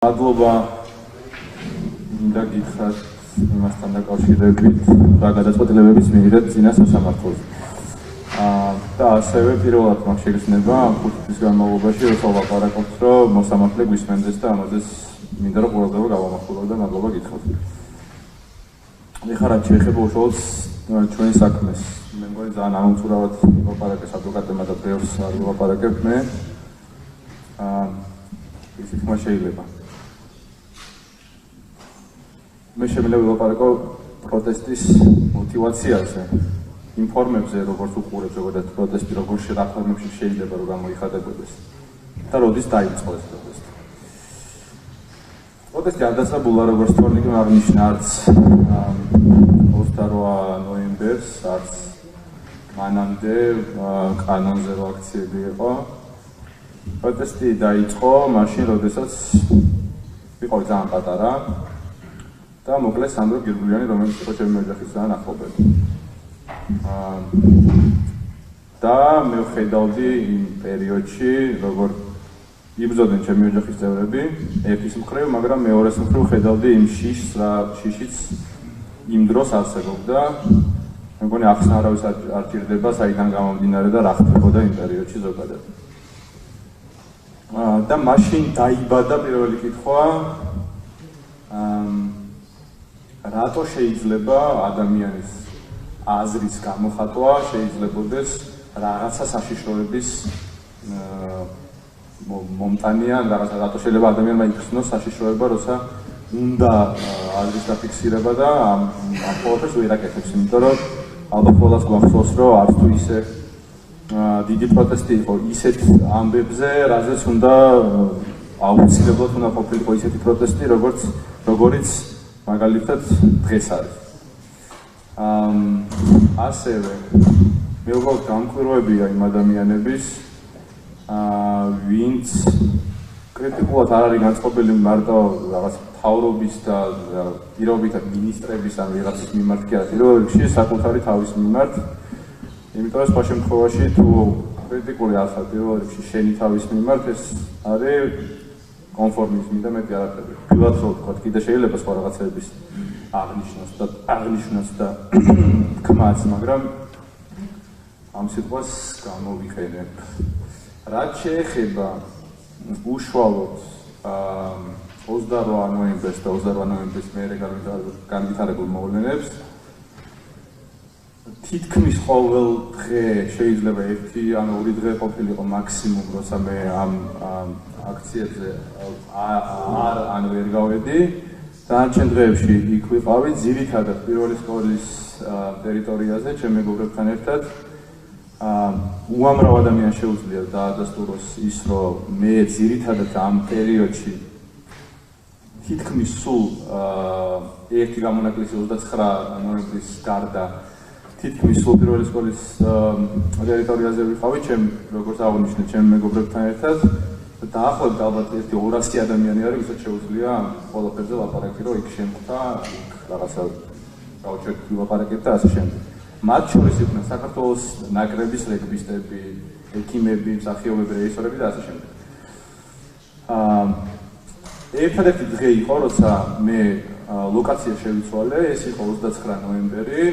მადლობა მინდა გითხრათ იმასთან დაკავშირებით და გადაწყვეტილებების მიიღეთ წინა სასამართლოზე. და ასევე პირველად მაგ შეგრძნება 5 თვის განმავლობაში როცა ვლაპარაკობთ, რომ მოსამართლე გვისმენდეს და ამაზეც მინდა რომ ყურადღება გავამახვილო და მადლობა გითხრათ. ეხლა რაც შეეხება უშუალოდ ჩვენი საქმეს, მე მგონი ძალიან ამომწურავად ვლაპარაკეს ადვოკატებმა და ბევრს არ ვლაპარაკებ მე. ისიც თქმა შეიძლება. მე შემიძლია ვილაპარაკო პროტესტის мотивაციაზე, იმ ფორმებზე, როგორც უყურებს ზოგადად პროტესტი, როგორ რა ფორმებში შეიძლება რომ გამოიხატებოდეს და როდის დაიწყო ეს პროტესტი. პროტესტი არ დასაბულა, როგორც თორნიკემ აღნიშნა, არც 28 ნოემბერს, არც მანამდე კანონზე რო აქციები იყო. პროტესტი დაიწყო მაშინ, როდესაც ვიყავი ძალიან პატარა და მოკლეს სანდრო გირგულიანი, რომელიც იყო ჩემი ოჯახის ძალიან ახლობელი. და მე ვხედავდი იმ პერიოდში, როგორ იბრძოდნენ ჩემი ოჯახის წევრები, ერთის მხრივ, მაგრამ მეორეს მხრივ ვხედავდი იმ შიშს, რა შიშიც იმ დროს არსებობდა. მე მგონი ახსნა არავის არ ჭირდება, საიდან გამომდინარე და რა ხდებოდა იმ პერიოდში ზოგადად. და მაშინ დაიბადა პირველი კითხვა, რატო შეიძლება ადამიანის აზრის გამოხატვა შეიძლებოდეს რაღაცა საშიშროების მომტანიან, რატო შეიძლება ადამიანმა იხსნოს საშიშროება, როცა უნდა აზრის დაფიქსირება და ამ ყოველთვის ვერაკეთებს, იმიტომ რომ ალბათ ყველას გვახსოვს, რომ არც თუ ისე დიდი პროტესტი იყო ისეთ ამბებზე, რაზეც უნდა აუცილებლად უნდა ყოფილიყო ისეთი პროტესტი, როგორიც მაგალითად დღეს არის. ასევე მე უბრალოდ გამკვირვებია იმ ადამიანების, ვინც კრიტიკულად არ არის განწყობილი მარტო რაღაც მთავრობის და პირობითად მინისტრების ან ვიღაცის მიმართ კი არა, პირველ რიგში საკუთარი თავის მიმართ. იმიტომ რომ სხვა შემთხვევაში თუ კრიტიკული არ ხარ პირველ რიგში შენი თავის მიმართ, ეს არის კონფორმიზმი და მეტი არაფერი. ფილად რო ვთქვა, კიდე შეიძლება სხვა რაღაცების აღნიშნოს და თქმაც, მაგრამ ამ სიტყვას გამოვიყენებ. რაც შეეხება უშუალოდ 28 ნოემბერს და 28 ნოემბრის მერე განვითარებულ მოვლენებს, თითქმის ყოველ დღე შეიძლება 1 ან 2 დღე ყოფილიყო მაქსიმუმ, როცა მე ამ აქციებზე არ ვერ გავედი. დანარჩენ დღეებში იქ ვიყავი, ძირითადად პირველი სკოლის ტერიტორიაზე, ჩემ მეგობრებთან ერთად. უამრავ ადამიანს შეუძლია დაადასტუროს ის, რომ მე ძირითადად ამ პერიოდში თითქმის სულ ერთი გამონაკლისი 29 ნოემბრის გარდა თითქმის სულ პირველი სკოლის ტერიტორიაზე ვიყავი, როგორც აღნიშნე, ჩემ მეგობრებთან ერთად. დაახლოებით ალბათ 200 ადამიანი არის, ვისაც შეუძლია ყველაფერზე ლაპარაკი, რომ იქ შემხვდა, იქ რაღაცა გავჩერდით ვილაპარაკეთ და ასე შემდეგ. მათ შორის იყვნენ საქართველოს ნაკრების რეგბისტები, ექიმები, მსახიობები, რეჟისორები და ასე შემდეგ. ერთადერთი დღე იყო, როცა მე ლოკაცია შევიცვალე, ეს იყო 29 ნოემბერი.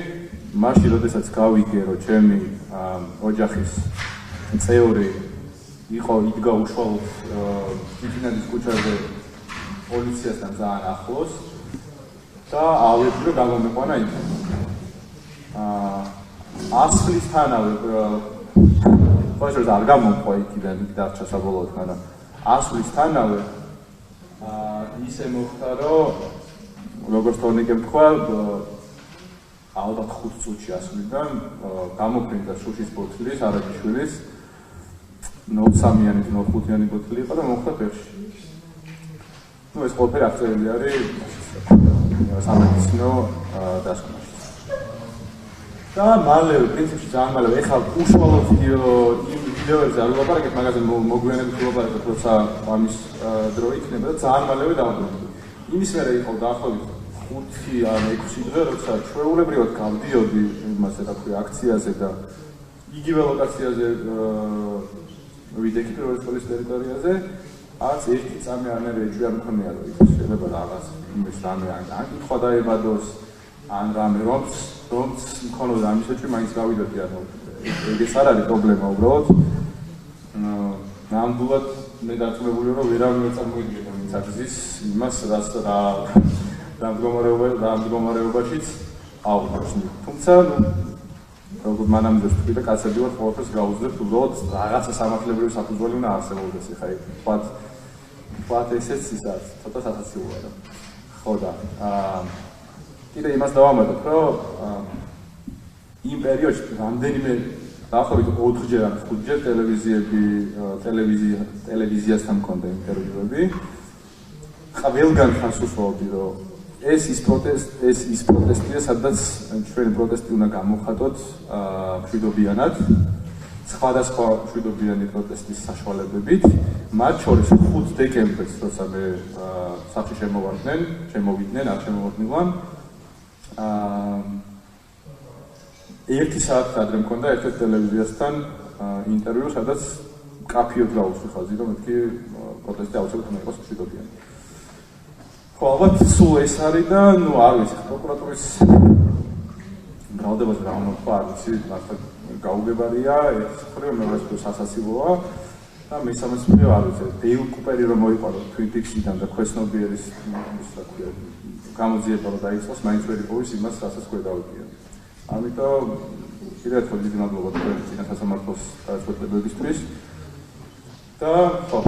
მაშინ, როდესაც გავიგე, რომ ჩემი ოჯახის წევრი იდგა უშუალოდ ტიტინაძის ქუჩაზე პოლიციასთან ძალიან ახლოს და ავედი რომ გამომეყვანა იქ. ასვლისთანავე ყოველთვის არ გამომყვა იქიდან, იქ დარჩა საბოლოოდ, მაგრამ ასვლისთანავე ისე მოხდა, რომ როგორც თორნიკემ თქვა, ალბათ 5 წუთში ასვლიდან გამოფრინდა შუშის ბოთლის, არაჯიშვილის 0.3-იანი, 0.5-იანი ბოთლი იყო და მოხდა ფეხში. ეს ყველაფერი აღწერილი არის სამედიცინო დასკვნაში. და მალევე, პრინციპში ძალიან მალევე, ეხლა უშუალოდ ვიდეოებზე არ ვილაპარაკეთ, მაგაზე მოგვიანებით ვილაპარაკეთ, როცა ამის დრო იქნება და ძალიან მალევე დავუბრუნდი. იმის მერე იყო დაახლოებით 5 ან 6 დღე, როცა ჩვეულებრივად გავდიოდი იმაზე, რა ქვია, აქციაზე და იგივე ლოკაციაზე ვიდექი პირველი სკოლის ტერიტორიაზე არც ერთი წამი არნერეჯი არ მქონია რომ იქ შეიძლება რაღაც იმის რამე ან კითხვა დაებადოს ან რამე რომც მქონოდა ამისათვის მაინც გავიდოდი ანუ ეს არ არის პრობლემა უბრალოდ ნამდვილად მე დარწმუნებული რომ ვერავინ ვერ წარმოიდგენდა ვინც აგზის იმას რაც რა მდგომარეობაშიც აუგზავნა თუმცა როგორც მანამდე ვთქვი და კაცები ვარ ყოველთვის გავუძლებთ უბრალოდ რაღაცა სამართლებრივი საფუძველი უნდა არსებობდეს ეხა ვთქვათ ესეც ის არის ცოტა სასაცილოა რა ხო და კიდე იმას დავამატებ რომ იმ პერიოდში რამდენიმე დაახლოებით 4-ჯერ ან 5-ჯერ ტელევიზიასთან მქონდა ინტერვიუები ყველგან ხანს უსვამდი რომ ეს ის პროტესტია სადაც ჩვენი პროტესტი უნდა გამოვხატოთ მშვიდობიანად სხვადასხვა მშვიდობიანი პროტესტის საშუალებებით მათ შორის 5 დეკემბერს როცა მე სახლში შემოვიდნენ არ შემოვიდნენ ერთი საათი ადრე მქონდა ერთ-ერთ ტელევიზიასთან ინტერვიუ, სადაც კაფიოდ გაუსვი ხაზი, რომ მეთქი პროტესტი აუცილებლად უნდა იყოს მშვიდობიანი. ხო, ალბათ სულ ეს არის და ნუ არ ვიცი, პროკურატურის მრავლდებაზე რა უნდა ვთქვა, არ ვიცი, მართლა გაუგებარია, ეს მხრივ მეორე სასაცილოა და მესამეც მხრივ არ ვიცი, დეილ კუპერი რომ მოიყვარო Twin-Peaks-დან და ქვესნობიერის გამოძიება რომ დაიწყოს, მაინც ვერ იპოვის იმას, რასაც გვედავდიან. ამიტომ კიდევ ერთხელ დიდი მადლობა თქვენ წინასასამართლოს გადაწყვეტილებებისთვის და ხო,